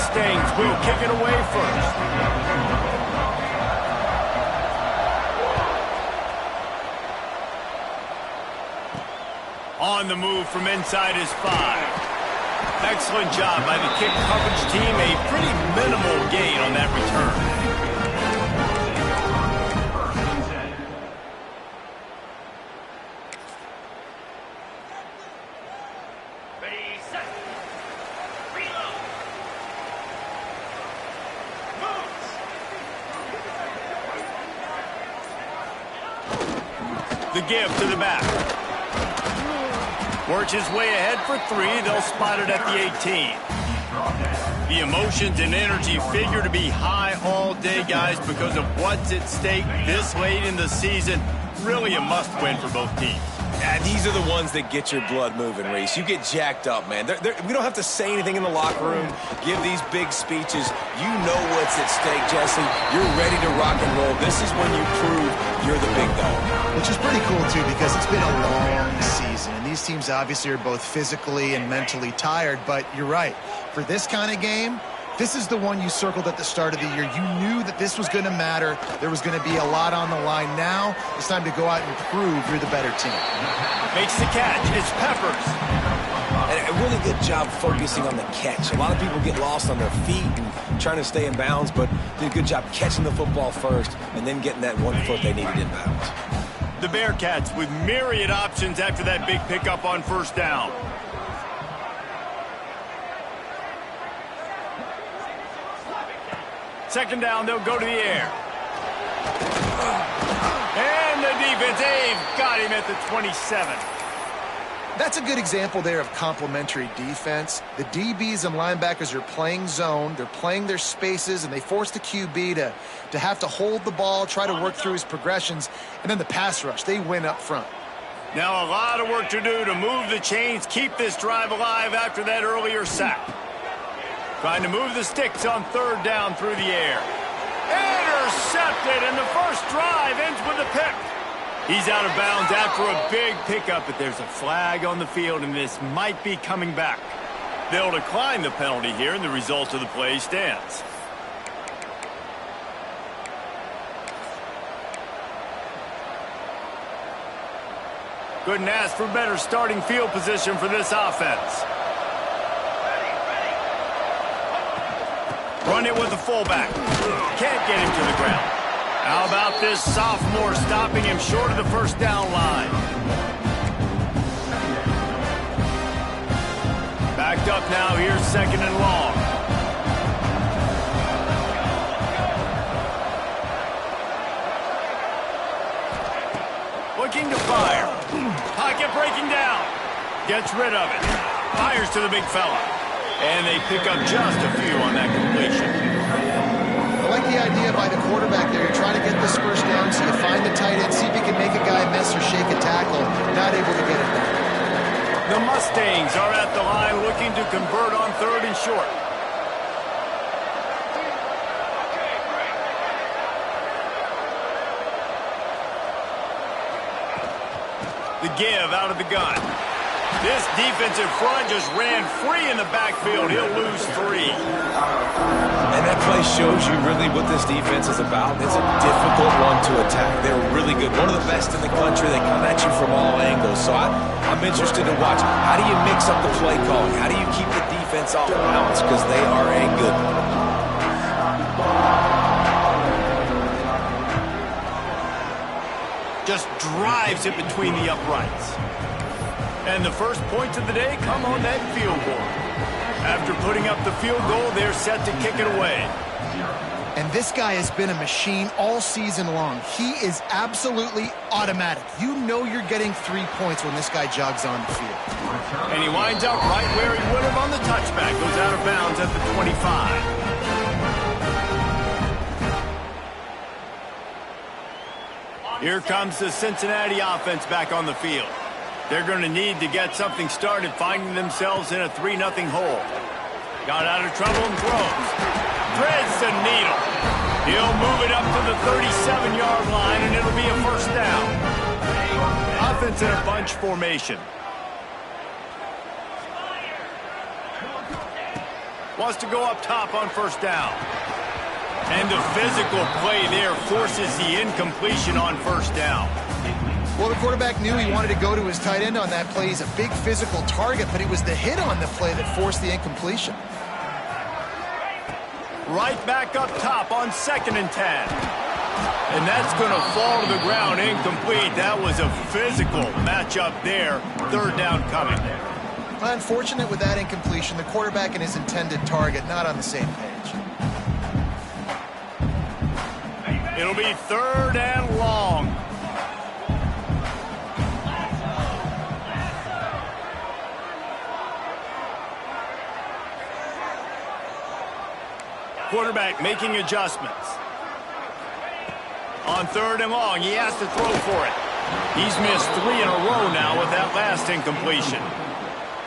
Mustangs will kick it away first. On the move from inside his 5. Excellent job by the kick coverage team. A pretty minimal gain on that return. Ready, set. Reload. Moves. The give to the back. Works his way ahead for 3. They'll spot it at the 18. The emotions and energy figure to be high all day, guys, because of what's at stake this late in the season. Really a must-win for both teams. Yeah, these are the ones that get your blood moving, Reese. You get jacked up, man. We don't have to say anything in the locker room, give these big speeches. You know what's at stake, Jesse. You're ready to rock and roll. This is when you prove you're the big dog. Which is pretty cool, too, because it's been a long season. And these teams obviously are both physically and mentally tired. But you're right. For this kind of game, this is the one you circled at the start of the year. You knew that this was going to matter. There was going to be a lot on the line. Now it's time to go out and prove you're the better team. Makes the catch. It's Peppers. And a really good job focusing on the catch. A lot of people get lost on their feet and trying to stay in bounds, but did a good job catching the football first and then getting that 1 foot they needed in bounds. The Bearcats with myriad options after that big pickup on first down. Second down, they'll go to the air. And the defense, they've got him at the 27. That's a good example there of complementary defense. The DBs and linebackers are playing zone. They're playing their spaces, and they force the QB to have to hold the ball, try to work through his progressions, and then the pass rush. They win up front. Now a lot of work to do to move the chains, keep this drive alive after that earlier sack. Trying to move the sticks on third down through the air. Intercepted, and the first drive ends with a pick. He's out of bounds after a big pickup, but there's a flag on the field, and this might be coming back. They'll decline the penalty here, and the result of the play stands. Couldn't ask for better starting field position for this offense. Run it with the fullback. Can't get him to the ground. How about this sophomore stopping him short of the first down line? Backed up now. Here's second and long. Looking to fire. Pocket breaking down. Gets rid of it. Fires to the big fella. And they pick up just a few on that completion. I like the idea by the quarterback there. You're trying to get this first down, so you find the tight end, see if he can make a guy miss or shake a tackle. Not able to get it done. The Mustangs are at the line looking to convert on third and short. The give out of the gun. This defensive front just ran free in the backfield. He'll lose 3. And that play shows you really what this defense is about. It's a difficult one to attack. They're really good. One of the best in the country. They come at you from all angles. So I'm interested to watch. How do you mix up the play calling? How do you keep the defense off balance? Because they are a good one. Just drives it between the uprights. And the first points of the day come on that field goal. After putting up the field goal, they're set to kick it away. And this guy has been a machine all season long. He is absolutely automatic. You know you're getting 3 points when this guy jogs on the field. And he winds up right where he would have on the touchback. Goes out of bounds at the 25. Here comes the Cincinnati offense back on the field. They're going to need to get something started, finding themselves in a 3-0 hole. Got out of trouble and throws. Threads the needle. He'll move it up to the 37-yard line, and it'll be a first down. Offense in a bunch formation. Wants to go up top on first down. And the physical play there forces the incompletion on first down. Well, the quarterback knew he wanted to go to his tight end on that play. He's a big physical target, but it was the hit on the play that forced the incompletion. Right back up top on 2nd and 10. And that's going to fall to the ground incomplete. That was a physical matchup there. 3rd down coming. Unfortunate with that incompletion. The quarterback and his intended target not on the same page. It'll be 3rd and long. Quarterback making adjustments. On 3rd and long, he has to throw for it. He's missed 3 in a row now with that last incompletion.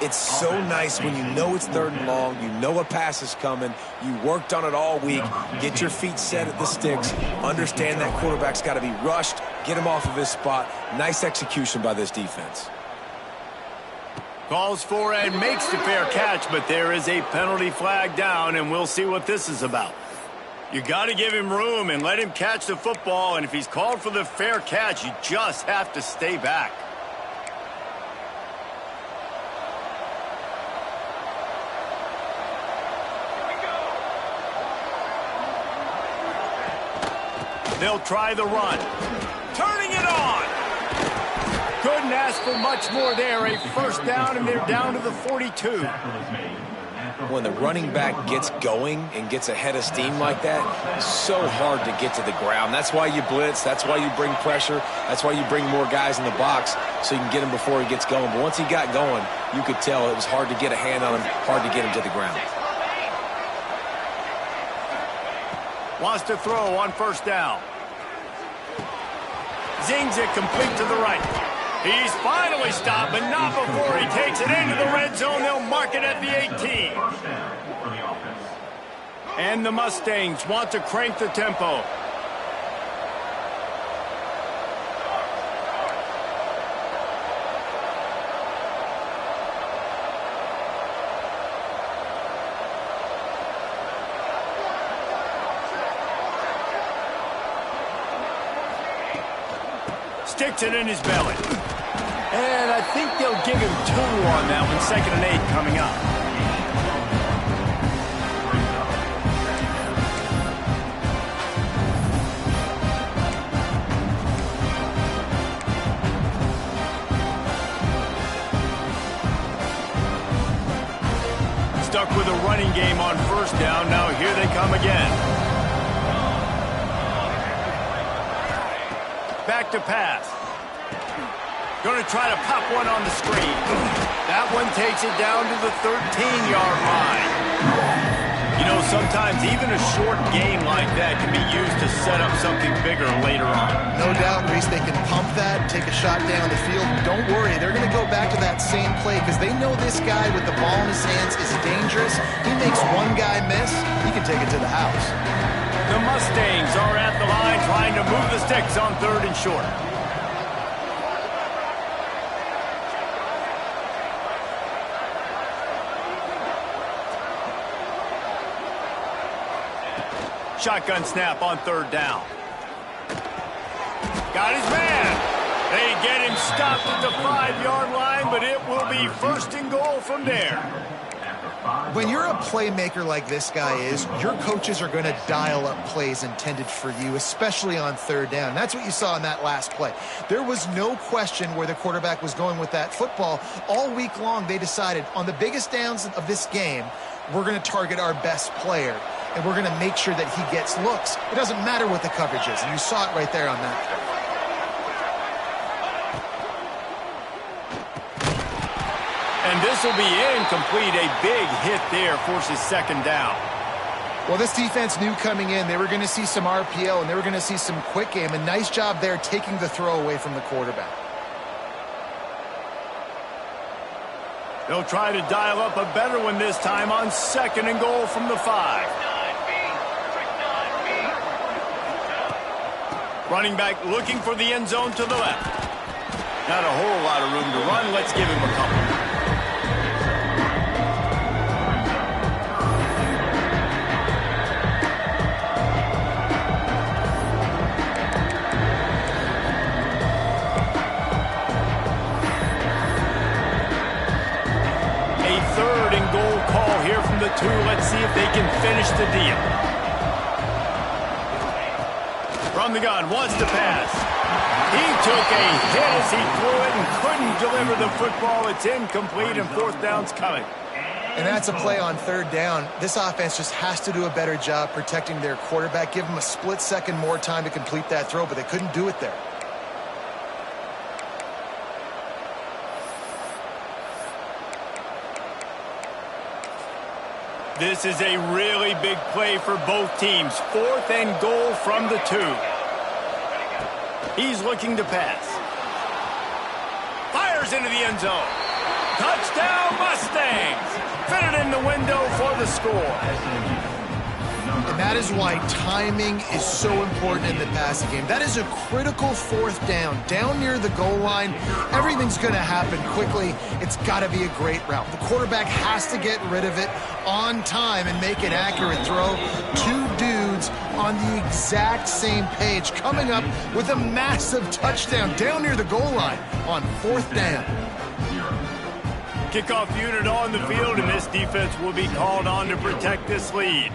It's so nice when you know it's 3rd and long, you know a pass is coming, you worked on it all week, get your feet set at the sticks, understand that quarterback's got to be rushed, get him off of his spot. Nice execution by this defense. Calls for and makes the fair catch, but there is a penalty flag down, and we'll see what this is about. You got to give him room and let him catch the football, and if he's called for the fair catch, you just have to stay back. They'll try the run. Turning it on. Couldn't ask for much more there. A 1st down, and they're down to the 42. When the running back gets going and gets ahead of steam like that, it's so hard to get to the ground. That's why you blitz. That's why you bring pressure. That's why you bring more guys in the box so you can get him before he gets going. But once he got going, you could tell it was hard to get a hand on him, hard to get him to the ground. Wants to throw on 1st down. Zings it complete to the right. He's finally stopped, but not before he takes it into the red zone. They'll mark it at the 18. And the Mustangs want to crank the tempo. Sticks it in his belly. And I think they'll give him 2 on that one. 2nd and 8 coming up. Stuck with a running game on 1st down. Now here they come again. Back to pass. Going to try to pop one on the screen. That one takes it down to the 13-yard line. You know, sometimes even a short game like that can be used to set up something bigger later on. No doubt, Reese, they can pump that, take a shot down the field. Don't worry, they're going to go back to that same play because they know this guy with the ball in his hands is dangerous. He makes one guy miss, he can take it to the house. The Mustangs are at the line trying to move the sticks on 3rd and short. Shotgun snap on 3rd down. Got his man. They get him stopped at the 5-yard line, but it will be 1st and goal from there. When you're a playmaker like this guy is, your coaches are going to dial up plays intended for you, especially on 3rd down. That's what you saw in that last play. There was no question where the quarterback was going with that football. All week long, they decided on the biggest downs of this game, we're going to target our best player, and we're going to make sure that he gets looks. It doesn't matter what the coverage is, and you saw it right there on that. And this will be incomplete. A big hit there forces 2nd down. Well, this defense knew coming in they were going to see some RPO and they were going to see some quick game. A nice job there taking the throw away from the quarterback. They'll try to dial up a better one this time on 2nd and goal from the 5. Running back looking for the end zone to the left. Not a whole lot of room to run. Let's give him a couple. goal call here from the 2. Let's see if they can finish the deal. From the gun, wants to pass. He took a hit as he threw it and couldn't deliver the football. It's incomplete, and 4th down's coming. And that's a play on 3rd down. This offense just has to do a better job protecting their quarterback. Give them a split second more time to complete that throw, but they couldn't do it there. This is a really big play for both teams. 4th and goal from the 2. He's looking to pass. Fires into the end zone. Touchdown, Mustangs! Fitted in the window for the score. And that is why timing is so important in the passing game. That is a critical 4th down. Down near the goal line, everything's going to happen quickly. It's got to be a great route. The quarterback has to get rid of it on time and make an accurate throw. 2 dudes on the exact same page, coming up with a massive touchdown down near the goal line on 4th down. Kickoff unit on the field, and this defense will be called on to protect this lead.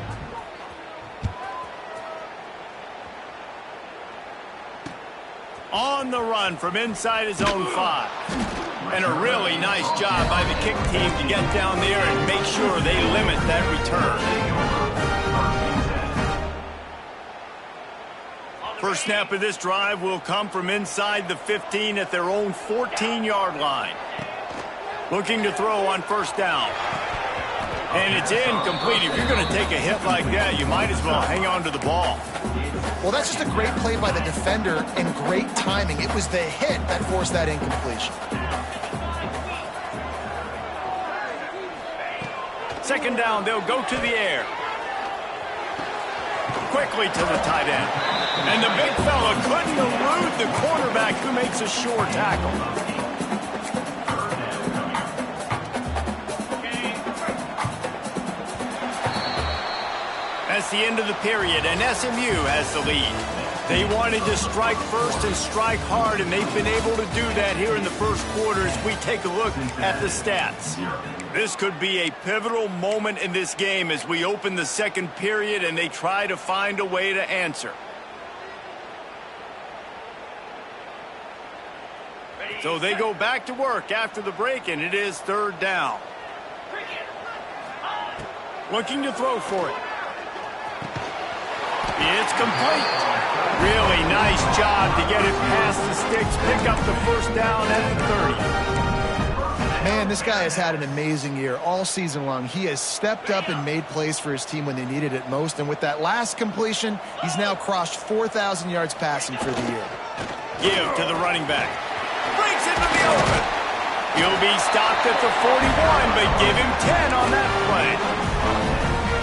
On the run from inside his own 5. And a really nice job by the kick team to get down there and make sure they limit that return. First snap of this drive will come from inside the 15 at their own 14-yard line. Looking to throw on 1st down. And it's incomplete. If you're going to take a hit like that, you might as well hang on to the ball. Well, that's just a great play by the defender and great timing. It was the hit that forced that incompletion. 2nd down, they'll go to the air. Quickly to the tight end. And the big fella couldn't elude the quarterback, who makes a sure tackle. That's the end of the period, and SMU has the lead. They wanted to strike first and strike hard, and they've been able to do that here in the first quarter as we take a look at the stats. This could be a pivotal moment in this game as we open the 2nd period and they try to find a way to answer. So they go back to work after the break, and it is 3rd down. Looking to throw for it. It's complete. Really nice job to get it past the sticks, pick up the 1st down at the 30. Man, this guy has had an amazing year all season long. He has stepped up and made plays for his team when they needed it most. And with that last completion, he's now crossed 4,000 yards passing for the year. Give to the running back. Breaks into the open. He'll be stopped at the 41, but give him 10 on that play.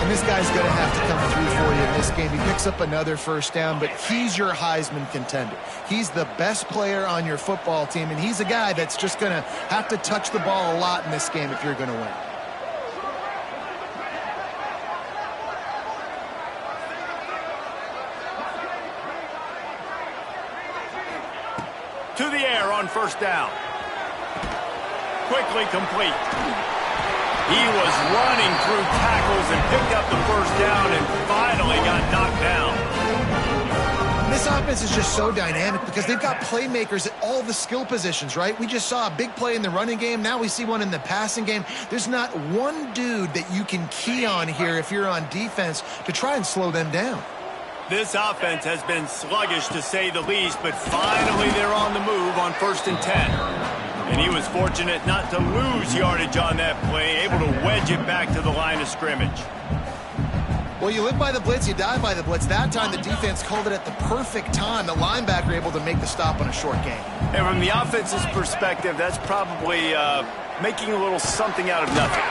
And this guy's going to have to come through for you in this game. He picks up another 1st down, but he's your Heisman contender. He's the best player on your football team, and he's a guy that's just going to have to touch the ball a lot in this game if you're going to win. To the air on 1st down. Quickly complete. He was running through tackles and picked up the 1st down and finally got knocked down. This offense is just so dynamic because they've got playmakers at all the skill positions, right? We just saw a big play in the running game. Now we see one in the passing game. There's not one dude that you can key on here if you're on defense to try and slow them down. This offense has been sluggish to say the least, but finally they're on the move on 1st and 10. And he was fortunate not to lose yardage on that play, able to wedge it back to the line of scrimmage. Well, you live by the blitz, you die by the blitz. That time the defense called it at the perfect time. The linebacker able to make the stop on a short gain. And from the offense's perspective, that's probably making a little something out of nothing.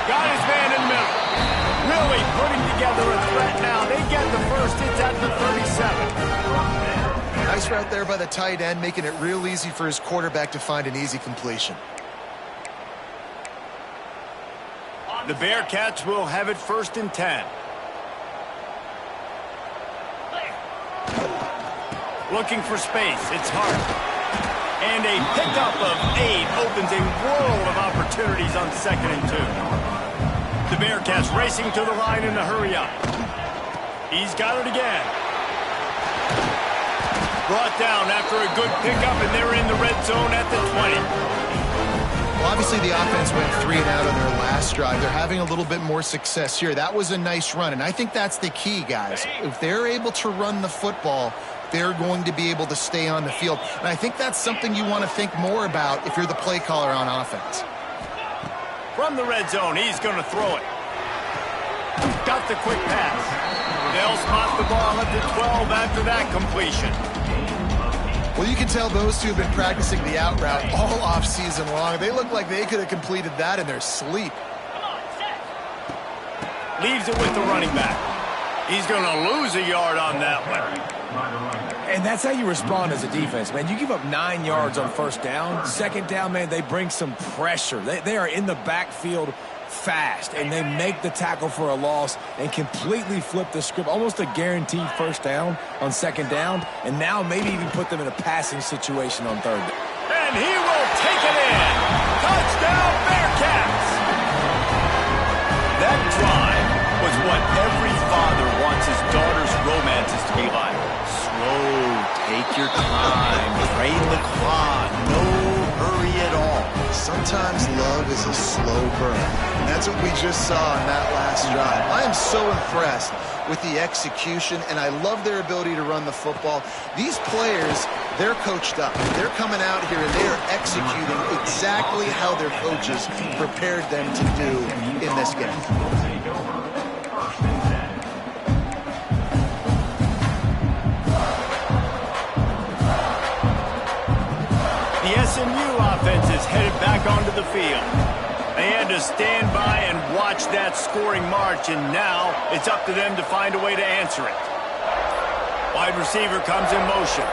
Got his man in the middle. Really putting together a threat now. They get the 1st. It's at the 37. Nice route there by the tight end, making it real easy for his quarterback to find an easy completion. The Bearcats will have it 1st and 10. Looking for space. It's hard. And a pickup of 8 opens a world of opportunities on 2nd and 2. The Bearcats racing to the line in the hurry-up. He's got it again. Brought down after a good pickup, and they're in the red zone at the 20. Well, obviously, the offense went 3 and out on their last drive. They're having a little bit more success here. That was a nice run, and I think that's the key, guys. If they're able to run the football, they're going to be able to stay on the field. And I think that's something you want to think more about if you're the play caller on offense. From the red zone, he's going to throw it. Got the quick pass. They'll spot the ball at the 12 after that completion. Well, you can tell those two have been practicing the out route all off-season long. They look like they could have completed that in their sleep. Leaves it with the running back. He's going to lose a yard on that one. And that's how you respond as a defense, man. You give up 9 yards on first down. Second down, man, they bring some pressure. They are in the backfield fast, and they make the tackle for a loss and completely flip the script. Almost a guaranteed first down on second down, and now maybe even put them in a passing situation on third down. And he will take it in. Touchdown, Bearcats! That drive was what every father wants his daughter's romances to be like. Slow, take your time, drain the clock, no hurry at all. Sometimes love is a slow burn, and that's what we just saw in that last drive. I am so impressed with the execution, and I love their ability to run the football. These players, they're coached up. They're coming out here, and they are executing exactly how their coaches prepared them to do in this game. The SMU offense is headed back onto the field. They had to stand by and watch that scoring march, and now it's up to them to find a way to answer it. Wide receiver comes in motion.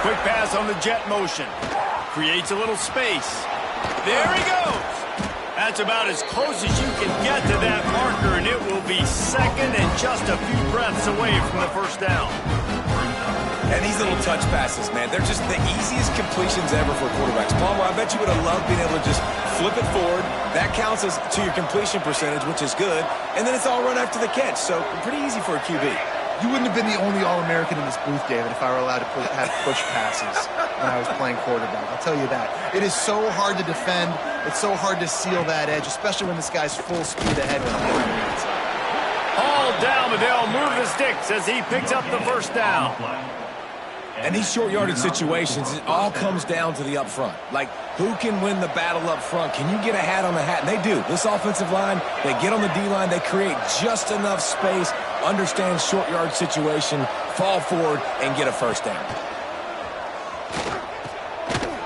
Quick pass on the jet motion. Creates a little space. There he goes. That's about as close as you can get to that marker, and it will be second and just a few breaths away from the first down. And these little touch passes, man, they're just the easiest completions ever for quarterbacks. Palmer, I bet you would have loved being able to just flip it forward. That counts as to your completion percentage, which is good. And then it's all run after the catch, so pretty easy for a QB. You wouldn't have been the only All-American in this booth, David, if I were allowed to have push passes when I was playing quarterback. I'll tell you that. It is so hard to defend. It's so hard to seal that edge, especially when this guy's full speed ahead with him. All down, but they'll move the sticks as he picks up the first down. And these short yardage situations, it all comes down to the up front. Like, who can win the battle up front? Can you get a hat on the hat? And they do. This offensive line, they get on the D-line, they create just enough space, understand short yard situation, fall forward, and get a first down.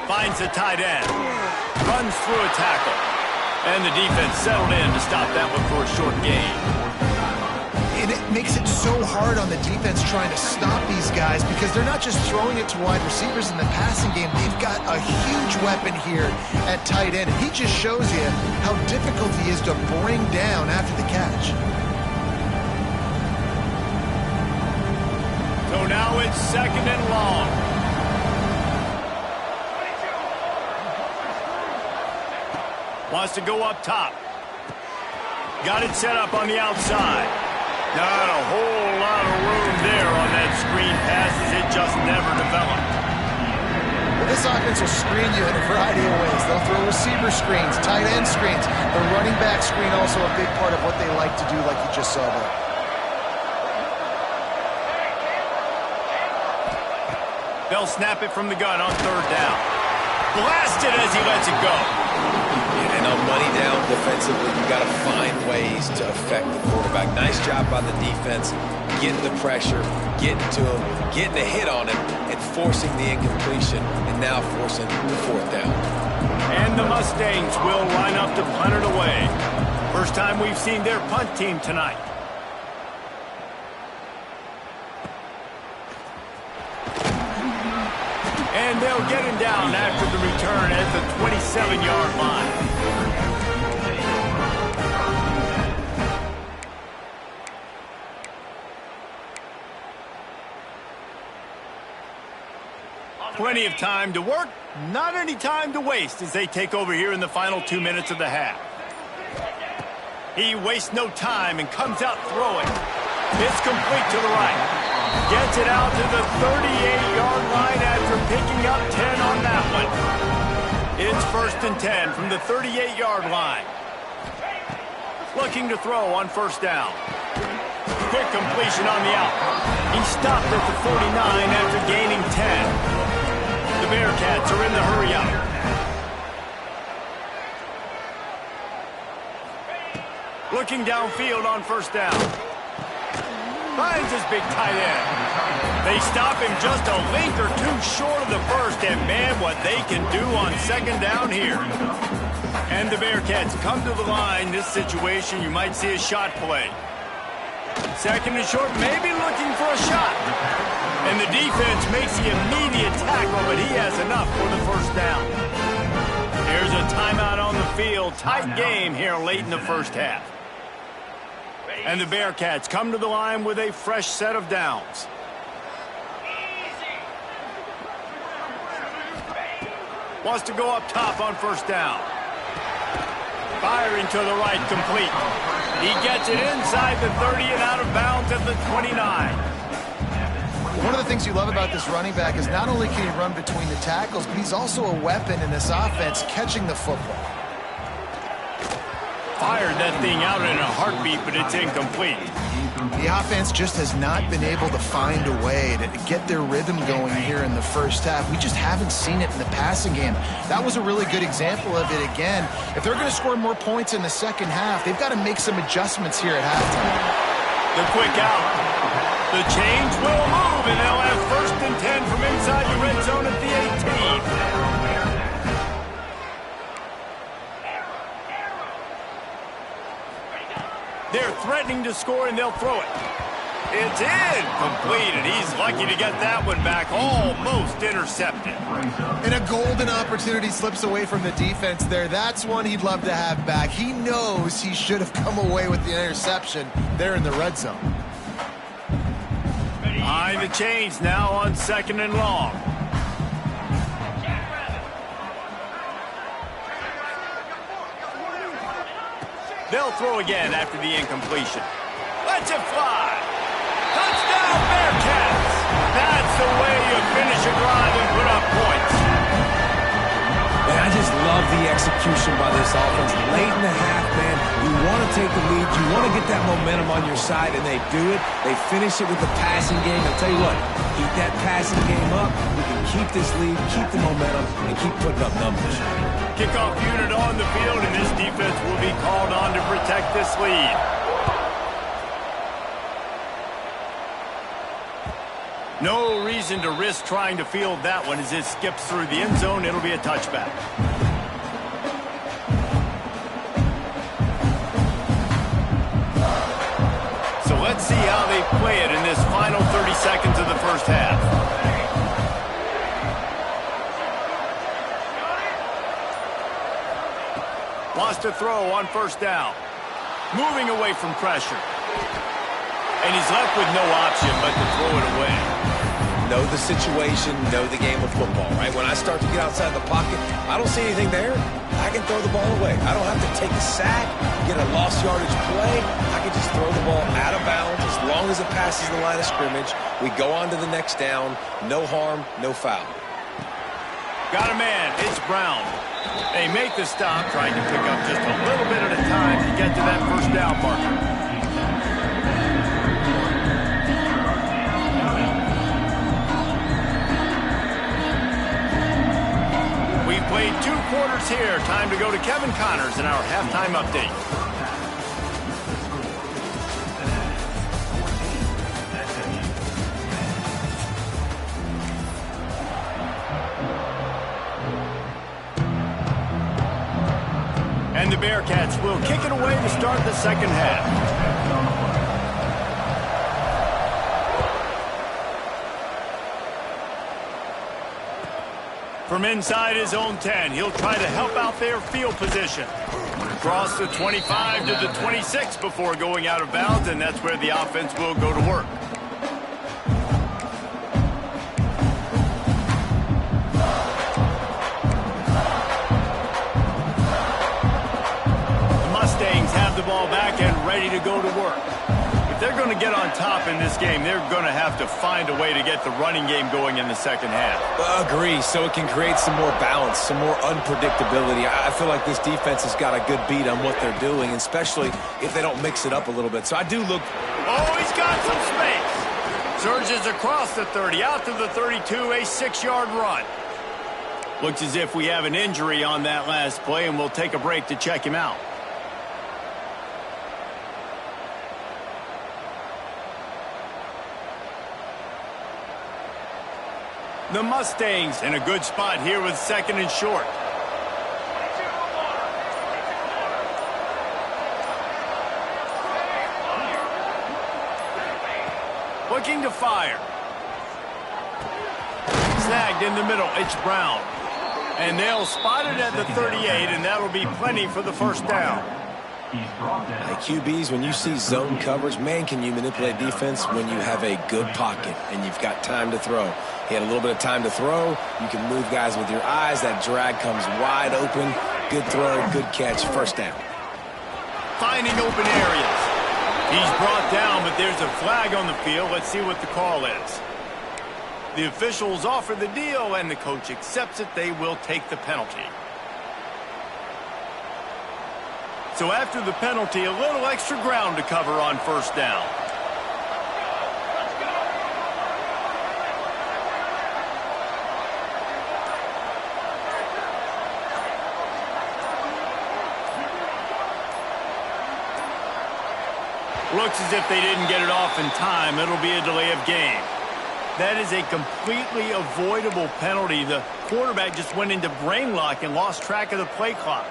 Finds the tight end. Runs through a tackle. And the defense settled in to stop that one for a short gain. And it makes it so hard on the defense trying to stop these guys because they're not just throwing it to wide receivers in the passing game. They've got a huge weapon here at tight end. And he just shows you how difficult he is to bring down after the catch. So now it's second and long. Wants to go up top. Got it set up on the outside. Not a whole lot of room there on that screen pass as it just never developed. Well, this offense will screen you in a variety of ways. They'll throw receiver screens, tight end screens. The running back screen also a big part of what they like to do, like you just saw there. They'll snap it from the gun on third down. Blasted as he lets it go. And on money down defensively, you got to find ways to affect the quarterback. Nice job by the defense, getting the pressure, getting to him, getting a hit on him, and forcing the incompletion, and now forcing the fourth down. And the Mustangs will line up to punt it away. First time we've seen their punt team tonight. And they'll get him down after the return at the 27-yard line. Plenty of time to work, not any time to waste as they take over here in the final 2 minutes of the half. He wastes no time and comes out throwing. It's complete to the right. Gets it out to the 38-yard line after picking up 10 on that one. It's 1st and 10 from the 38-yard line. Looking to throw on 1st down. Quick completion on the out. He stopped at the 49 after gaining 10. The Bearcats are in the hurry up. Looking downfield on 1st down. Finds his big tight end. They stop him just a length or two short of the first, and man, what they can do on 2nd down here. And the Bearcats come to the line. This situation, you might see a shot play. 2nd and short, maybe looking for a shot. And the defense makes the immediate tackle, but he has enough for the 1st down. Here's a timeout on the field. Tight game here late in the 1st half. And the Bearcats come to the line with a fresh set of downs. Wants to go up top on 1st down. Firing to the right, complete. He gets it inside the 30 and out of bounds at the 29. One of the things you love about this running back is not only can he run between the tackles, but he's also a weapon in this offense catching the football. Fired that thing out in a heartbeat, but it's incomplete. The offense just has not been able to find a way to get their rhythm going here in the 1st half. We just haven't seen it in the passing game. That was a really good example of it again. If they're going to score more points in the 2nd half, they've got to make some adjustments here at halftime. The quick out. The change will move, and they'll have 1st and 10 from inside the red zone at the 18. They're threatening to score, and they'll throw it. It's incomplete, and he's lucky to get that one back, almost intercepted. And a golden opportunity slips away from the defense there. That's one he'd love to have back. He knows he should have come away with the interception there in the red zone. Behind the chains now on 2nd and long. They'll throw again after the incompletion. Let's it fly. Touchdown, Bearcats. That's the way you finish a drive and put up points. Man, I just love the execution by this offense. Late in the half, man, you want to take the lead. You want to get that momentum on your side, and they do it. They finish it with the passing game. I'll tell you what, keep that passing game up. We can keep this lead, keep the momentum, and keep putting up numbers. Kickoff unit on the field, and this defense will be called on to protect this lead. No reason to risk trying to field that one as it skips through the end zone. It'll be a touchback. So let's see how they play it in this final 30 seconds of the 1st half. Wants to throw on 1st down. Moving away from pressure. And he's left with no option but to throw it away. Know the situation, know the game of football, right? When I start to get outside the pocket, I don't see anything there. I can throw the ball away. I don't have to take a sack, get a lost yardage play. I can just throw the ball out of bounds as long as it passes the line of scrimmage. We go on to the next down. No harm, no foul. Got a man. It's Brown. They make the stop, trying to pick up just a little bit at a time to get to that 1st down marker. We've played 2 quarters here. Time to go to Kevin Connors in our halftime update. And the Bearcats will kick it away to start the 2nd half. From inside his own 10, he'll try to help out their field position. Across the 25 to the 26 before going out of bounds, and that's where the offense will go to work. Mustangs have the ball back and ready to go to work. If they're going to get on top in this game, they're going to have to find a way to get the running game going in the second half. Agree, so it can create some more balance, some more unpredictability. I feel like this defense has got a good beat on what they're doing, especially if they don't mix it up a little bit. So I do look... Oh, he's got some space. Surges across the 30, out to the 32, a 6-yard run. Looks as if we have an injury on that last play, and we'll take a break to check him out. The Mustangs in a good spot here with 2nd and short. Looking to fire. Snagged in the middle. It's Brown. And they'll spot it at the 38, and that'll be plenty for the first down. Hey, QBs, when you see zone coverage, man, can you manipulate defense when you have a good pocket and you've got time to throw. He had a little bit of time to throw. You can move guys with your eyes. That drag comes wide open. Good throw, good catch, first down. Finding open areas. He's brought down, but there's a flag on the field. Let's see what the call is. The officials offer the deal, and the coach accepts it. They will take the penalty. So after the penalty, a little extra ground to cover on first down. Looks as if they didn't get it off in time. It'll be a delay of game. That is a completely avoidable penalty. The quarterback just went into brain lock and lost track of the play clock.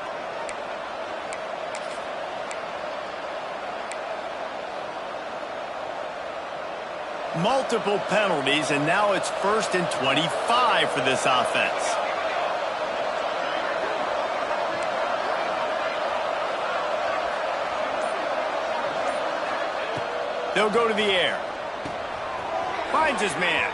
Multiple penalties, and now it's 1st and 25 for this offense. They'll go to the air. Finds his man.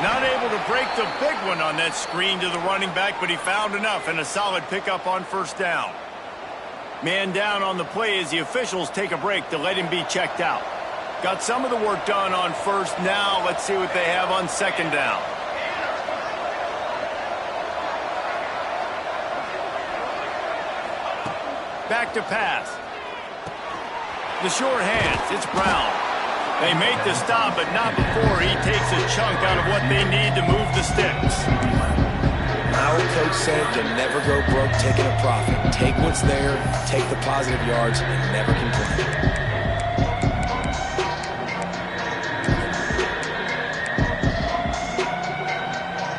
Not able to break the big one on that screen to the running back, but he found enough and a solid pickup on first down. Man down on the play as the officials take a break to let him be checked out. Got some of the work done on first. Now let's see what they have on second down. Back to pass. The short hands. It's Brown. They make the stop, but not before he takes a chunk out of what they need to move the sticks. Our coach said you'll never go broke taking a profit. Take what's there, take the positive yards, and never complain.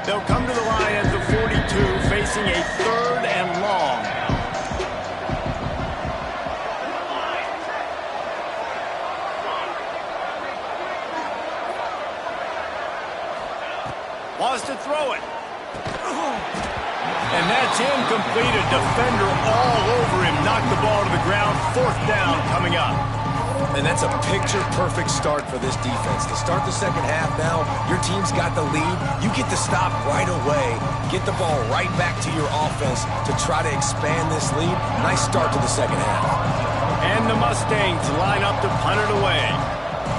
They'll come to the line at the 42, facing a 3rd and long. Wants to throw it. And that's incomplete. A defender all over him. Knocked the ball to the ground. 4th down coming up. And that's a picture-perfect start for this defense. To start the second half now, your team's got the lead. You get to stop right away, get the ball right back to your offense to try to expand this lead. Nice start to the second half. And the Mustangs line up to punt it away.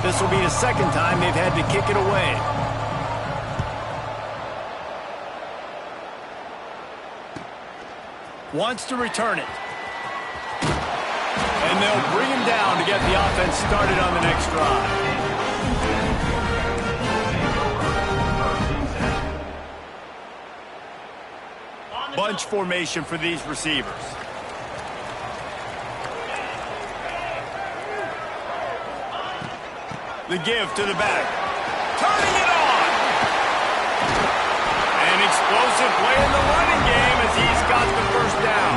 This will be the second time they've had to kick it away. Wants to return it. And they'll bring him down to get the offense started on the next drive. Bunch formation for these receivers. The give to the back. Turning it on! An explosive play in the running game as he's got the first down.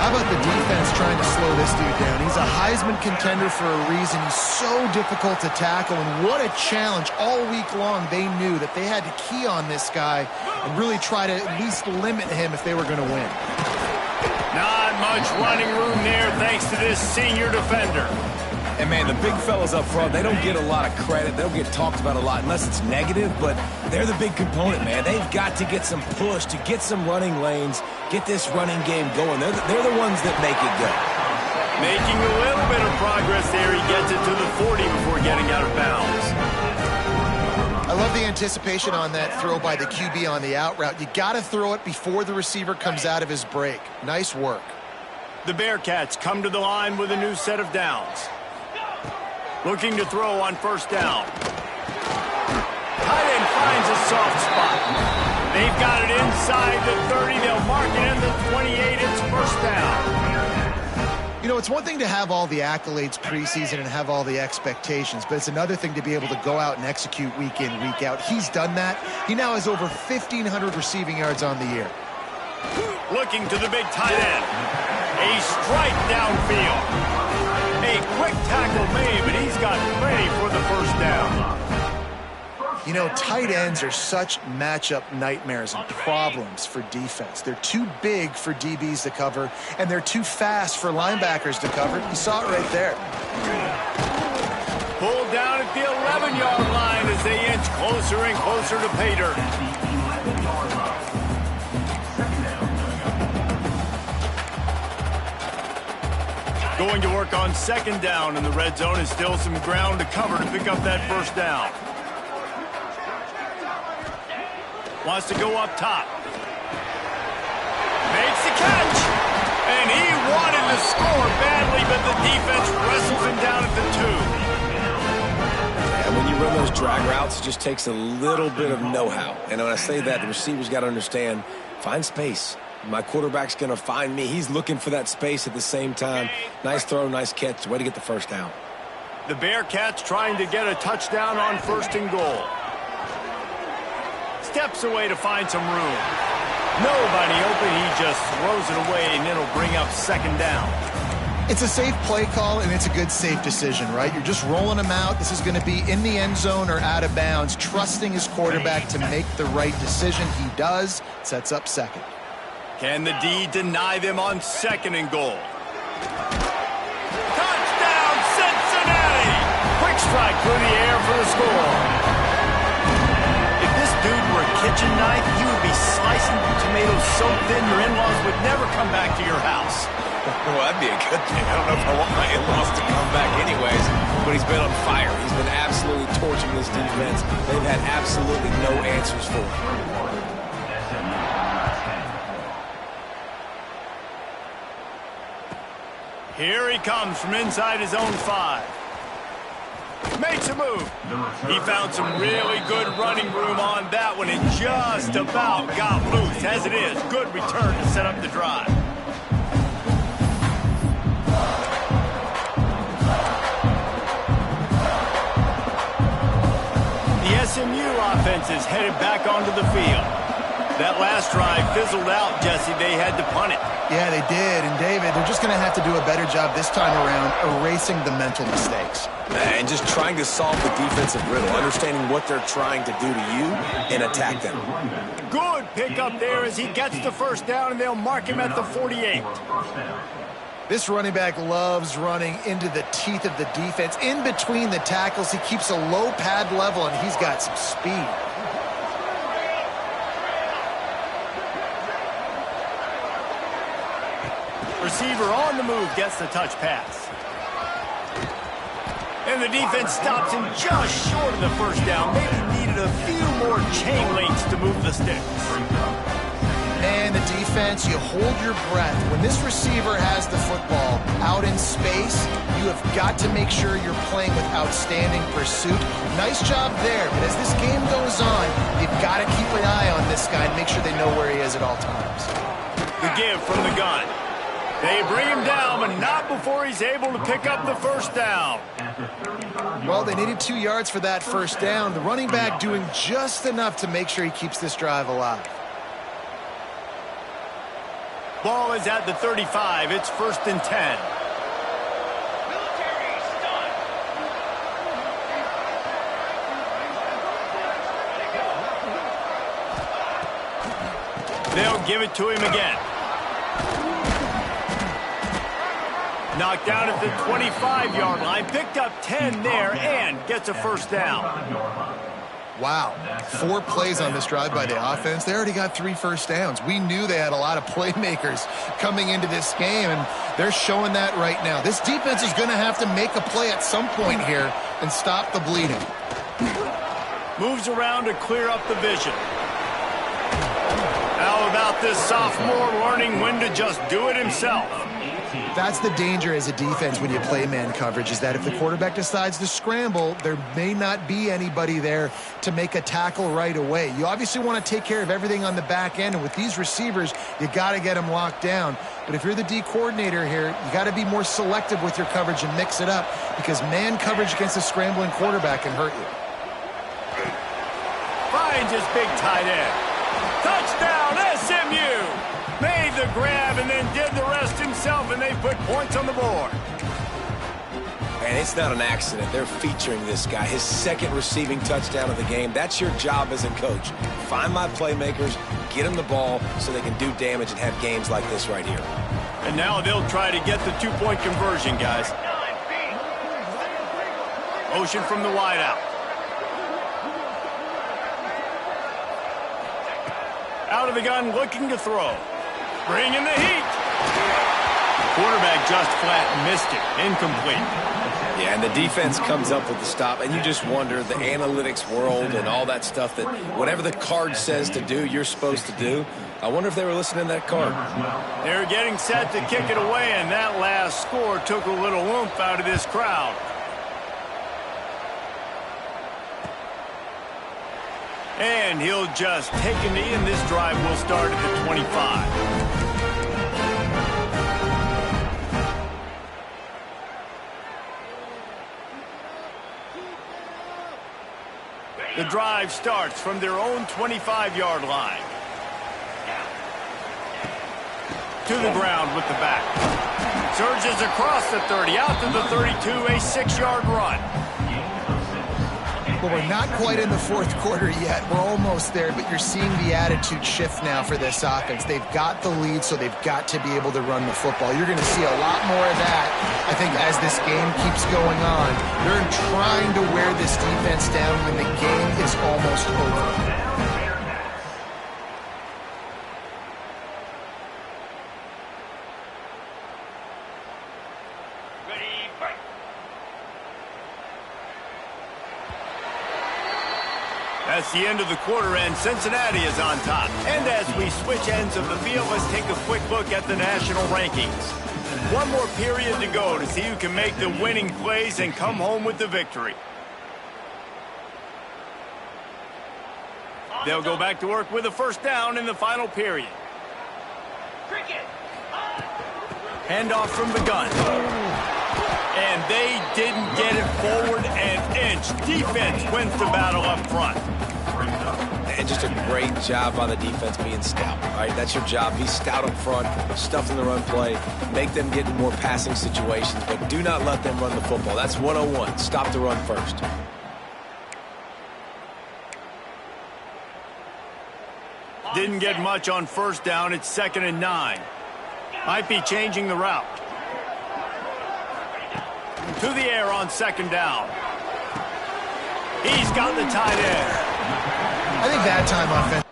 How about the defense trying to slow this dude down? He's a Heisman contender for a reason. He's so difficult to tackle, and what a challenge. All week long, they knew that they had to key on this guy and really try to at least limit him if they were going to win. Not much running room there thanks to this senior defender. And, man, the big fellas up front, they don't get a lot of credit. They don't get talked about a lot unless it's negative, but they're the big component, man. They've got to get some push, to get some running lanes, get this running game going. They're the ones that make it go. Making a little bit of progress there. He gets it to the 40 before getting out of bounds. I love the anticipation on that throw by the QB on the out route. You got to throw it before the receiver comes out of his break. Nice work. The Bearcats come to the line with a new set of downs. Looking to throw on first down. Tight end finds a soft spot. They've got it inside the 30. They'll mark it in the 28. It's first down. You know, it's one thing to have all the accolades preseason and have all the expectations, but it's another thing to be able to go out and execute week in, week out. He's done that. He now has over 1,500 receiving yards on the year. Looking to the big tight end. A strike downfield. A quick tackle made, but he's got plenty for the first down. You know, tight ends are such matchup nightmares and problems for defense. They're too big for DBs to cover, and they're too fast for linebackers to cover. You saw it right there. Pulled down at the 11-yard line as they inch closer and closer to pay dirt. Going to work on second down, and the red zone is still some ground to cover to pick up that first down. Wants to go up top. Makes the catch. And he wanted to score badly, but the defense wrestles him down at the 2. And when you run those drag routes, it just takes a little bit of know-how. And when I say that, the receiver's got to understand, find space. My quarterback's going to find me. He's looking for that space at the same time. Nice throw, nice catch. Way to get the first down. The Bearcats trying to get a touchdown on first and goal. Steps away to find some room. Nobody open. He just throws it away, and it'll bring up second down. It's a safe play call, and it's a good safe decision, right? You're just rolling him out. This is going to be in the end zone or out of bounds, trusting his quarterback to make the right decision. He does. Sets up second. Can the D deny them on second and goal? Touchdown, Cincinnati! Quick strike through the air for the score. Dude were a kitchen knife, you would be slicing tomatoes so thin your in-laws would never come back to your house. Well, that'd be a good thing. I don't know if I want my in-laws to come back anyways, but he's been on fire. He's been absolutely torching this defense. They've had absolutely no answers for him. Here he comes from inside his own 5. Makes a move. He found some really good running room on that one and just about got loose. As it is, good return to set up the drive. The SMU offense is headed back onto the field. That last drive fizzled out, Jesse. They had to punt it. Yeah, they did. And, David, they're just going to have to do a better job this time around erasing the mental mistakes. And just trying to solve the defensive riddle, understanding what they're trying to do to you and attack them. Good pickup there as he gets the first down, and they'll mark him at the 48. This running back loves running into the teeth of the defense. In between the tackles, he keeps a low pad level, and he's got some speed. Receiver on the move gets the touch pass. And the defense stops him just short of the first down. Maybe needed a few more chain links to move the sticks. And the defense, you hold your breath. When this receiver has the football out in space, you have got to make sure you're playing with outstanding pursuit. Nice job there, but as this game goes on, you've got to keep an eye on this guy and make sure they know where he is at all times. The give from the gun. They bring him down, but not before he's able to pick up the first down. Well, they needed 2 yards for that first down. The running back doing just enough to make sure he keeps this drive alive. Ball is at the 35. It's 1st and 10. They'll give it to him again. Knocked down at the 25-yard line, picked up 10 there, and gets a first down. Wow, 4 plays on this drive by the offense. They already got 3 first downs. We knew they had a lot of playmakers coming into this game, and they're showing that right now. This defense is going to have to make a play at some point here and stop the bleeding. Moves around to clear up the vision. How about this sophomore learning when to just do it himself? That's the danger as a defense when you play man coverage, is that if the quarterback decides to scramble, there may not be anybody there to make a tackle right away. You obviously want to take care of everything on the back end, and with these receivers, you got to get them locked down. But if you're the D coordinator here, you got to be more selective with your coverage and mix it up, because man coverage against a scrambling quarterback can hurt you. Finds his big tight end. Touchdown, SMU! Made the grab and then did the rest himself, and they put points on the board. And it's not an accident. They're featuring this guy. His second receiving touchdown of the game. That's your job as a coach. Find my playmakers, get them the ball so they can do damage and have games like this right here. And now they'll try to get the 2-point conversion, guys. Motion from the wideout. Out of the gun, looking to throw. Bringing the heat. Quarterback just flat missed it. Incomplete. Yeah, and the defense comes up with the stop, and you just wonder, the analytics world and all that stuff, that whatever the card says to do, you're supposed to do. I wonder if they were listening to that card. They're getting set to kick it away, and that last score took a little oomph out of this crowd. And he'll just take a knee, and this drive will start at the 25. The drive starts from their own 25-yard line. To the ground with the back. Surges across the 30, out to the 32, a 6-yard run. Well, we're not quite in the fourth quarter yet. We're almost there, but you're seeing the attitude shift now for this offense. They've got the lead, so they've got to be able to run the football. You're going to see a lot more of that, I think, as this game keeps going on. They're trying to wear this defense down when the game is almost over. That's the end of the quarter, and Cincinnati is on top. And as we switch ends of the field, let's take a quick look at the national rankings. One more period to go to see who can make the winning plays and come home with the victory. They'll go back to work with a first down in the final period. Handoff from the gun. And they didn't get it forward an inch. Defense wins the battle up front. And just a great job by the defense being stout, right? That's your job. Be stout up front, stuff in the run play, make them get in more passing situations, but do not let them run the football. That's 101. Stop the run first. Didn't get much on first down. It's 2nd and 9. Might be changing the route. To the air on 2nd down. He's got the tight end. I think that time offense.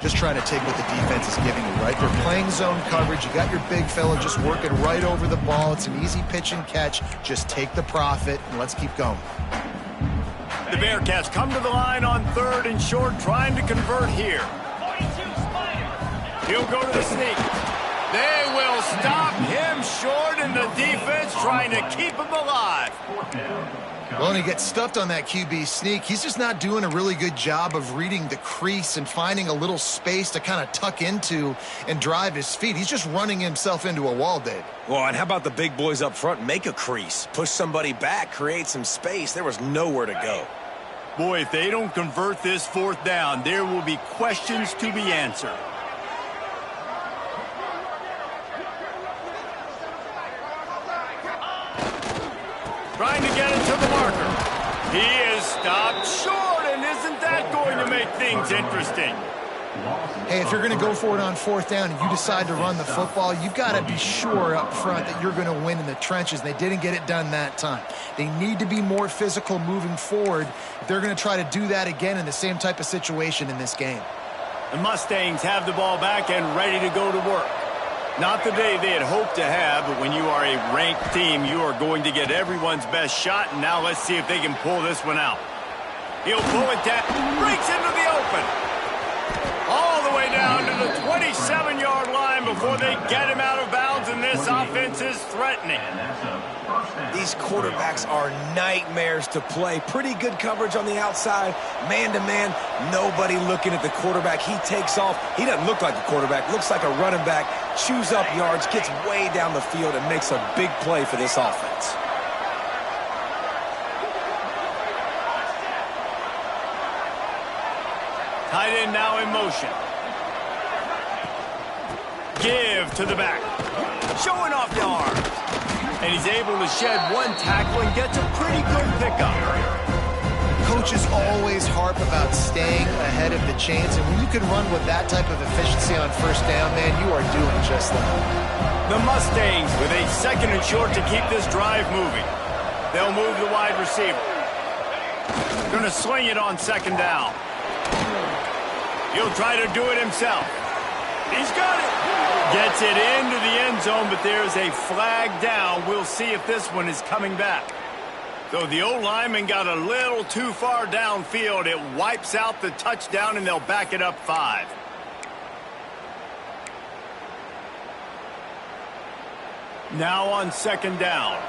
Just trying to take what the defense is giving you, right? They're playing zone coverage. You got your big fella just working right over the ball. It's an easy pitch and catch. Just take the profit, and let's keep going. The Bearcats come to the line on 3rd and short, trying to convert here. He'll go to the sneak. They will stop him short, and the defense trying to keep him alive. Well, and he gets stuffed on that QB sneak. He's just not doing a really good job of reading the crease and finding a little space to kind of tuck into and drive his feet. He's just running himself into a wall, Dave. Well, and how about the big boys up front? Make a crease. Push somebody back. Create some space. There was nowhere to go. Boy, if they don't convert this 4th down, there will be questions to be answered. Trying to get it to the marker. He is stopped short, and isn't that going to make things interesting? Hey, if you're going to go for it on 4th down and you decide to run the football, you've got to be sure up front that you're going to win in the trenches. They didn't get it done that time. They need to be more physical moving forward if they're going to try to do that again in the same type of situation in this game. The Mustangs have the ball back and ready to go to work. Not the day they had hoped to have, but when you are a ranked team, you are going to get everyone's best shot, and now let's see if they can pull this one out. He'll pull it down, breaks into the open. All the way down to the 27-yard line before they get him out of bounds, and this offense is threatening. These quarterbacks are nightmares to play. Pretty good coverage on the outside. Man-to-man, nobody looking at the quarterback. He takes off. He doesn't look like a quarterback. Looks like a running back. Chews up yards, gets way down the field, and makes a big play for this offense. Tight end now in motion. Give to the back. Showing off the arm. And he's able to shed one tackle and gets a pretty good pickup. Coaches always harp about staying ahead of the chains, and when you can run with that type of efficiency on 1st down, man, you are doing just that. The Mustangs with a 2nd and short to keep this drive moving. They'll move the wide receiver. Going to sling it on 2nd down. He'll try to do it himself. He's got it. Gets it into the end zone, but there's a flag down. We'll see if this one is coming back. So the O-lineman got a little too far downfield. It wipes out the touchdown, and they'll back it up 5. Now on 2nd down.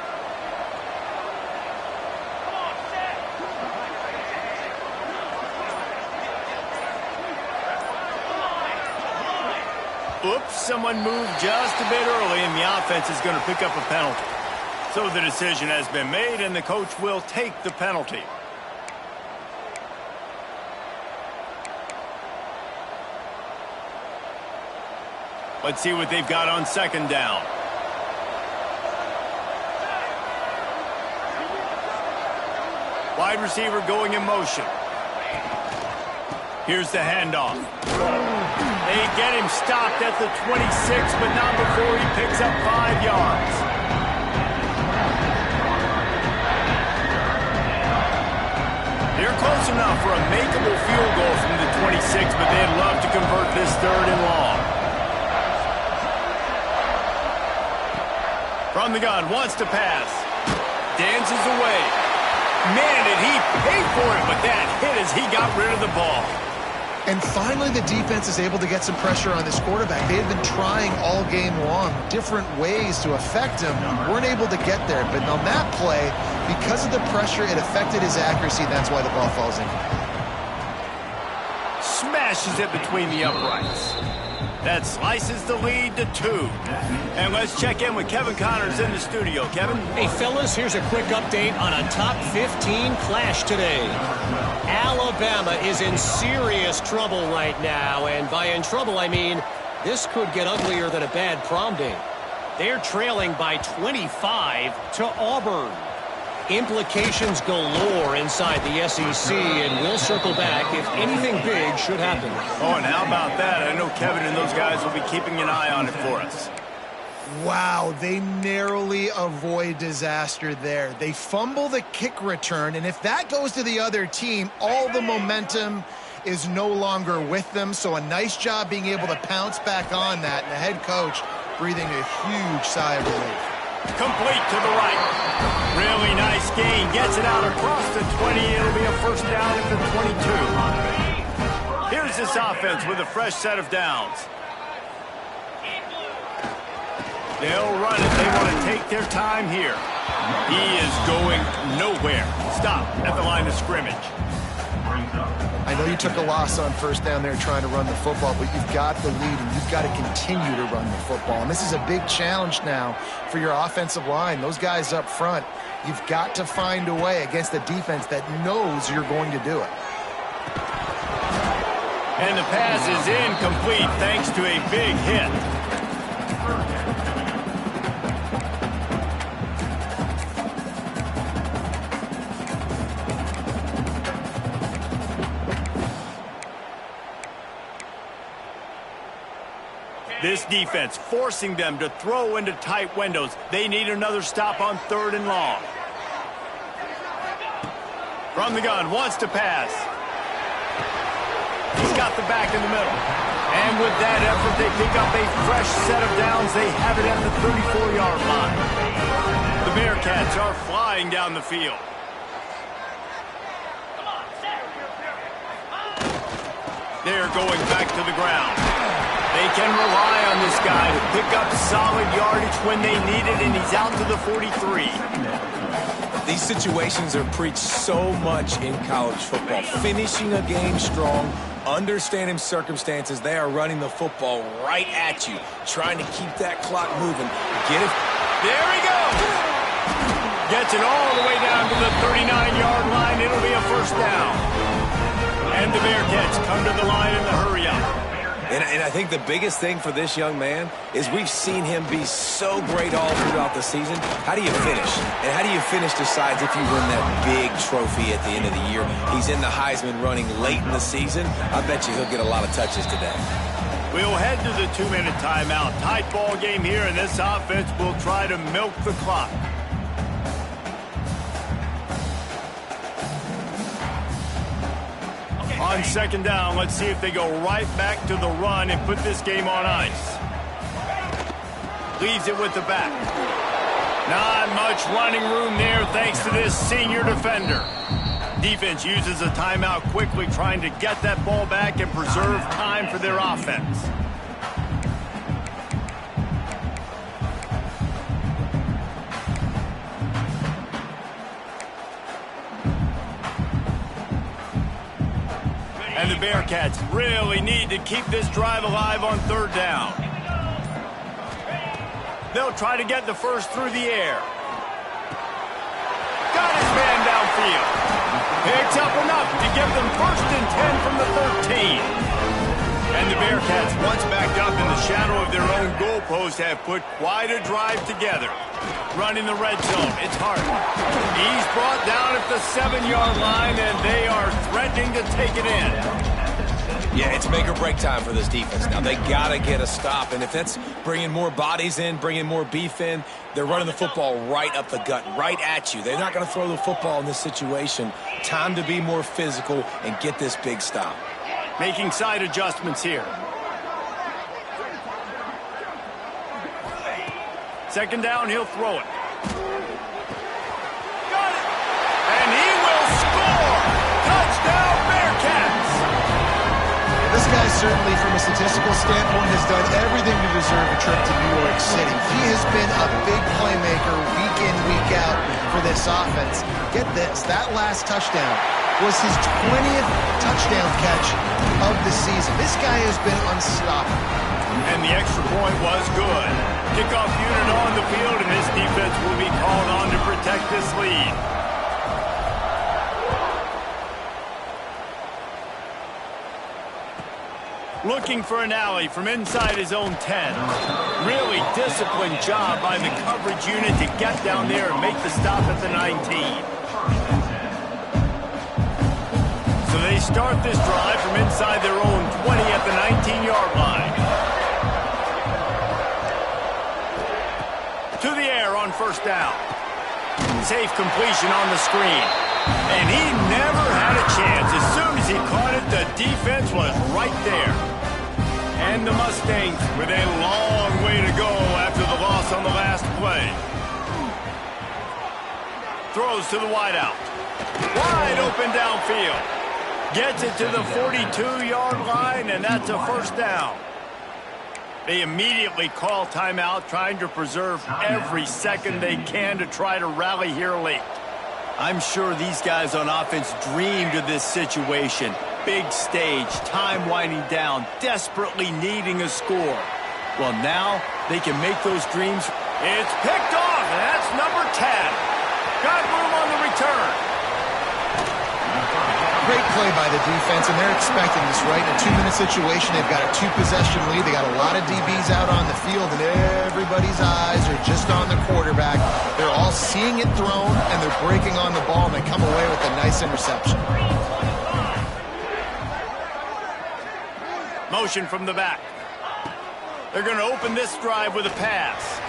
Oops, someone moved just a bit early, and the offense is going to pick up a penalty. So the decision has been made, and the coach will take the penalty. Let's see what they've got on 2nd down. Wide receiver going in motion. Here's the handoff. They get him stopped at the 26, but not before he picks up 5 yards. They're close enough for a makeable field goal from the 26, but they'd love to convert this 3rd and long. From the gun, wants to pass. Dances away. Man, did he pay for it with that hit as he got rid of the ball. And finally, the defense is able to get some pressure on this quarterback. They had been trying all game long different ways to affect him. Weren't able to get there. But on that play, because of the pressure, it affected his accuracy. That's why the ball falls in. Smashes it between the uprights. That slices the lead to 2. And let's check in with Kevin Connors in the studio. Kevin? Hey, fellas, here's a quick update on a top 15 clash today. Alabama is in serious trouble right now, and by in trouble, I mean this could get uglier than a bad prom date. They're trailing by 25 to Auburn. Implications galore inside the SEC, and we'll circle back if anything big should happen. Oh, and how about that? I know Kevin and those guys will be keeping an eye on it for us. Wow, they narrowly avoid disaster there. They fumble the kick return, and if that goes to the other team, all the momentum is no longer with them. So a nice job being able to pounce back on that, and the head coach breathing a huge sigh of relief. Complete to the right. Really nice gain. Gets it out across the 20. It'll be a 1st down at the 22. Here's this offense with a fresh set of downs. They'll run it. They want to take their time here. He is going nowhere. Stop at the line of scrimmage. I know you took a loss on 1st down there trying to run the football, but you've got the lead, and you've got to continue to run the football. And this is a big challenge now for your offensive line. Those guys up front, you've got to find a way against a defense that knows you're going to do it. And the pass is incomplete thanks to a big hit. This defense forcing them to throw into tight windows. They need another stop on 3rd and long. From the gun, wants to pass. He's got the back in the middle. And with that effort, they pick up a fresh set of downs. They have it at the 34-yard line. The Bearcats are flying down the field. They're going back to the ground. They can rely on this guy to pick up solid yardage when they need it, and he's out to the 43. These situations are preached so much in college football. Finishing a game strong, understanding circumstances. They are running the football right at you, trying to keep that clock moving. Get it. There he goes. Gets it all the way down to the 39-yard line. It'll be a first down. And the Bearcats come to the line in the hurry-up. And I think the biggest thing for this young man is we've seen him be so great all throughout the season. How do you finish? And how do you finish decides if you win that big trophy at the end of the year. He's in the Heisman running late in the season. I bet you he'll get a lot of touches today. We'll head to the 2-minute timeout. Tight ball game here, and this offense will try to milk the clock. On 2nd down, let's see if they go right back to the run and put this game on ice. Leaves it with the back. Not much running room there thanks to this senior defender. Defense uses a timeout quickly, trying to get that ball back and preserve time for their offense. And the Bearcats really need to keep this drive alive on 3rd down. They'll try to get the first through the air. Got his man downfield. Picks up enough to give them 1st and 10 from the 13. And the Bearcats, once backed up in the shadow of their own goalpost, have put quite a drive together. Running the red zone, it's hard. He's brought down at the 7-yard line, and they are threatening to take it in. Yeah, it's make or break time for this defense. Now, they got to get a stop, and if that's bringing more bodies in, bringing more beef in, they're running the football right up the gut, right at you. They're not going to throw the football in this situation. Time to be more physical and get this big stop. Making side adjustments here. 2nd down, he'll throw it. Got it! And he will score! Touchdown, Bearcats! This guy certainly, from a statistical standpoint, has done everything to deserve a trip to New York City. He has been a big playmaker week in, week out for this offense. Get this, that last touchdown was his 20th touchdown catch of the season. This guy has been unstoppable. And the extra point was good. Kickoff unit on the field, and this defense will be called on to protect this lead. Looking for an alley from inside his own 10. Really disciplined job by the coverage unit to get down there and make the stop at the 19. So they start this drive from inside their own 20 at the 19-yard line. To the air on 1st down. Safe completion on the screen. And he never had a chance. As soon as he caught it, the defense was right there. And the Mustangs with a long way to go after the loss on the last play. Throws to the wideout. Wide open downfield. Gets it to the 42-yard line, and that's a 1st down. They immediately call timeout, trying to preserve every second they can to try to rally here late. I'm sure these guys on offense dreamed of this situation. Big stage, time winding down, desperately needing a score. Well, now they can make those dreams. It's picked off, and that's number 10. Got room on the return. Great play by the defense, and they're expecting this, right? In a 2-minute situation, they've got a 2-possession lead. They got a lot of DBs out on the field, and everybody's eyes are just on the quarterback. They're all seeing it thrown, and they're breaking on the ball, and they come away with a nice interception. Motion from the back. They're going to open this drive with a pass.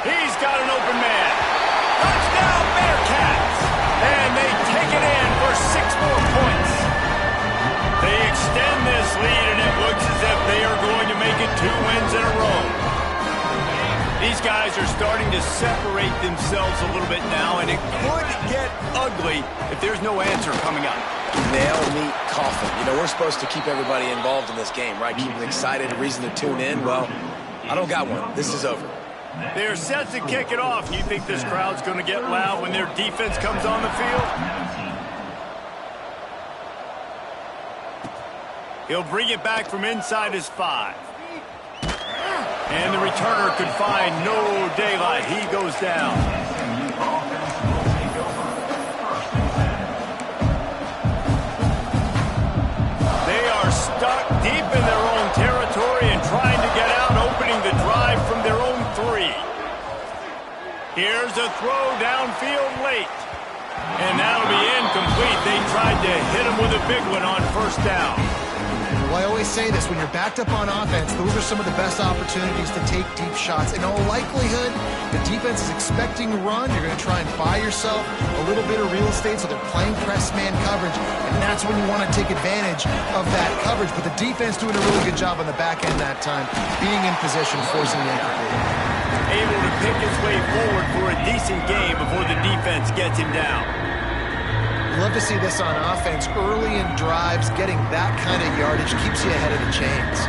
He's got an open man. Touchdown, Bearcats! And they take it in for 6 more points. They extend this lead, and it looks as if they are going to make it 2 wins in a row. These guys are starting to separate themselves a little bit now, and it could get ugly if there's no answer coming up. Nail, meat, coffin. You know, we're supposed to keep everybody involved in this game, right? Keep them excited, a reason to tune in. Well, I don't got one. This is over. They're set to kick it off. You think this crowd's going to get loud when their defense comes on the field? He'll bring it back from inside his 5. And the returner could find no daylight. He goes down. They are stuck deep in their own territory and trying to get out, opening the drive from their own 3. Here's a throw downfield late. And that'll be incomplete. They tried to hit him with a big one on first down. Well, I always say this, when you're backed up on offense, those are some of the best opportunities to take deep shots. In all likelihood, the defense is expecting a run. You're going to try and buy yourself a little bit of real estate, so they're playing press man coverage, and that's when you want to take advantage of that coverage. But the defense doing a really good job on the back end that time, being in position, forcing the incomplete. Able to pick his way forward for a decent game before the defense gets him down. Love to see this on offense. Early in drives, getting that kind of yardage keeps you ahead of the chains.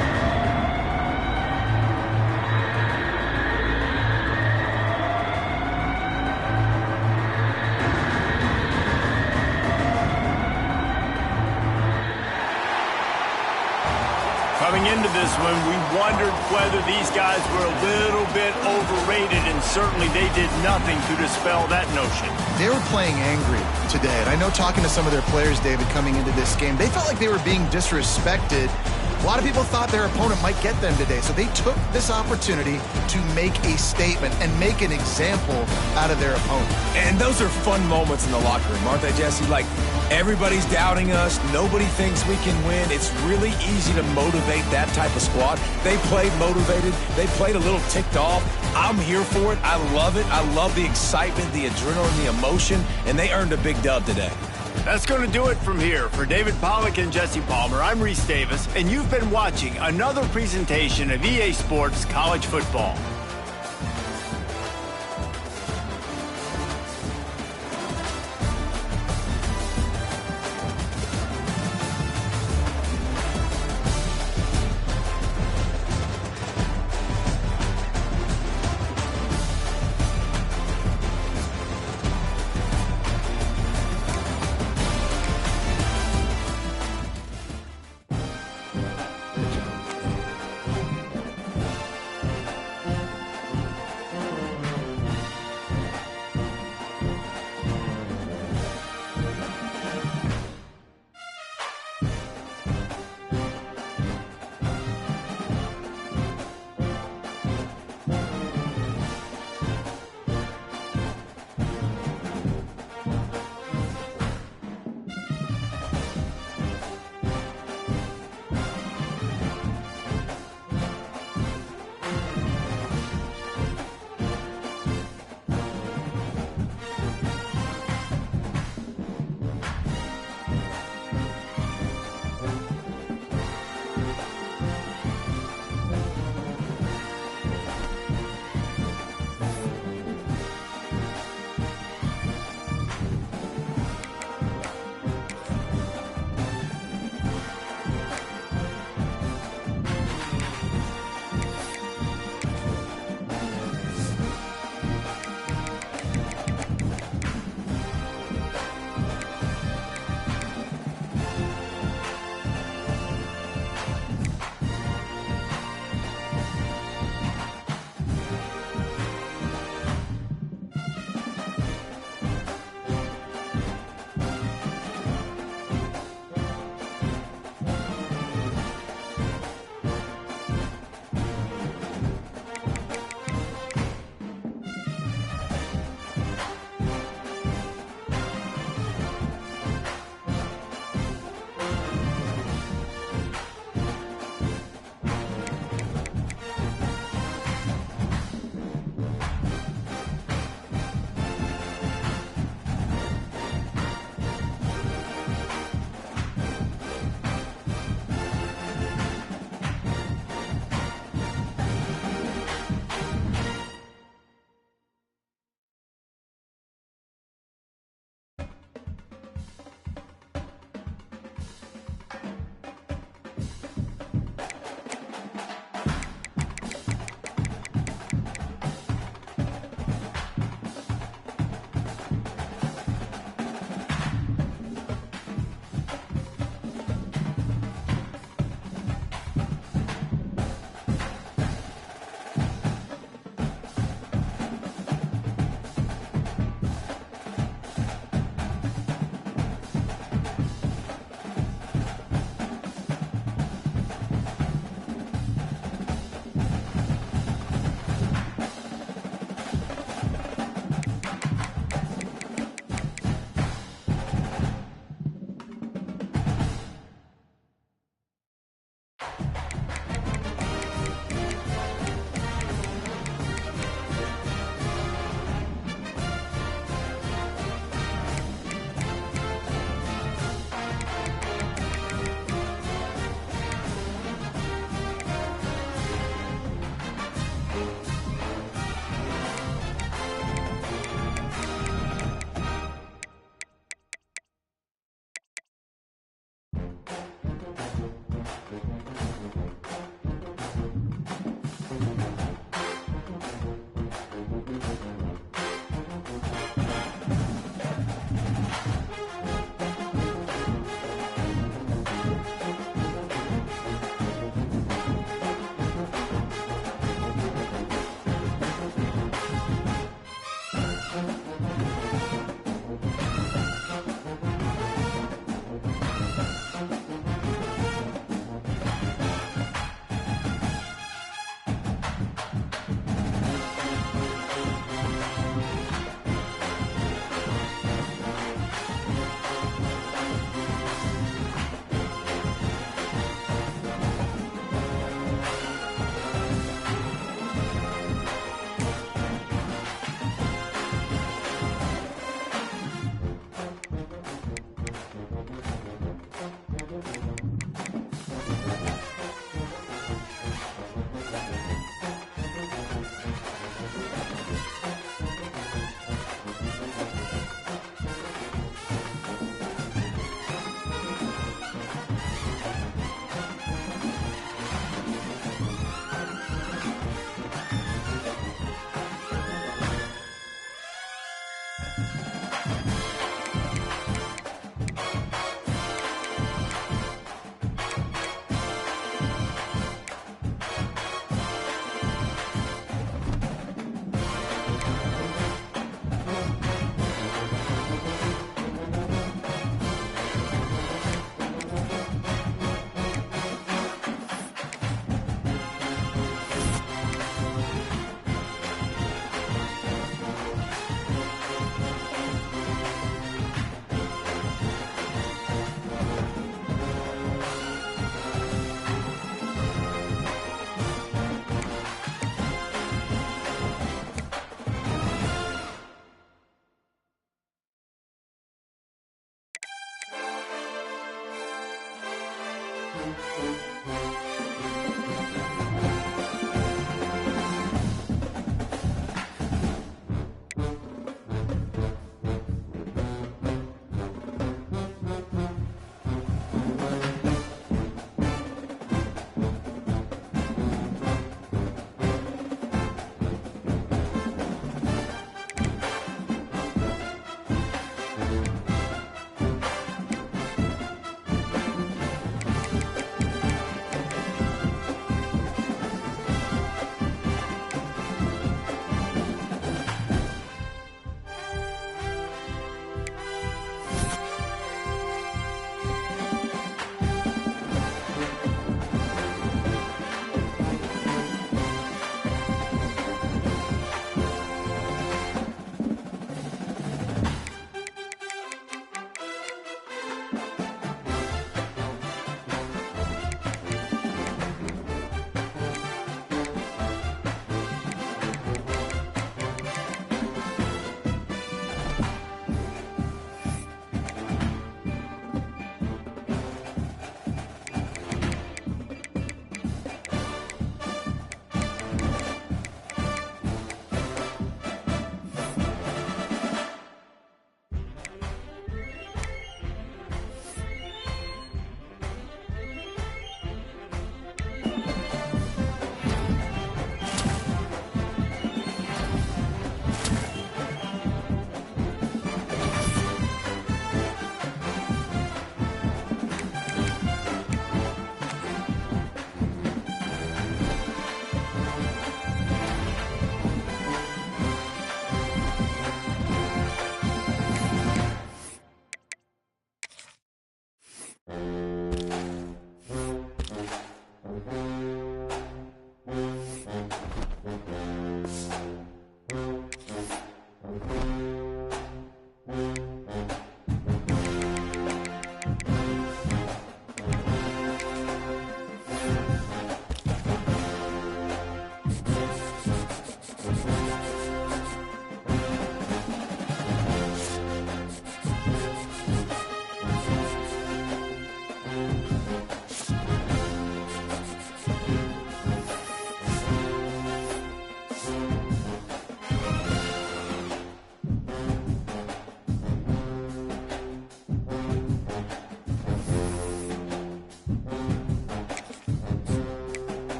Coming into this one, we wondered whether these guys were a little bit overrated, and certainly they did nothing to dispel that notion. They were playing angry today, and I know talking to some of their players, David, coming into this game, they felt like they were being disrespected. A lot of people thought their opponent might get them today, so they took this opportunity to make a statement and make an example out of their opponent. And those are fun moments in the locker room, aren't they, Jesse? Like, everybody's doubting us. Nobody thinks we can win. It's really easy to motivate that type of squad. They played motivated. They played a little ticked off. I'm here for it. I love it. I love the excitement, the adrenaline, the emotion, and they earned a big dub today. That's going to do it from here. For David Pollack and Jesse Palmer, I'm Reese Davis, and you've been watching another presentation of EA Sports College Football.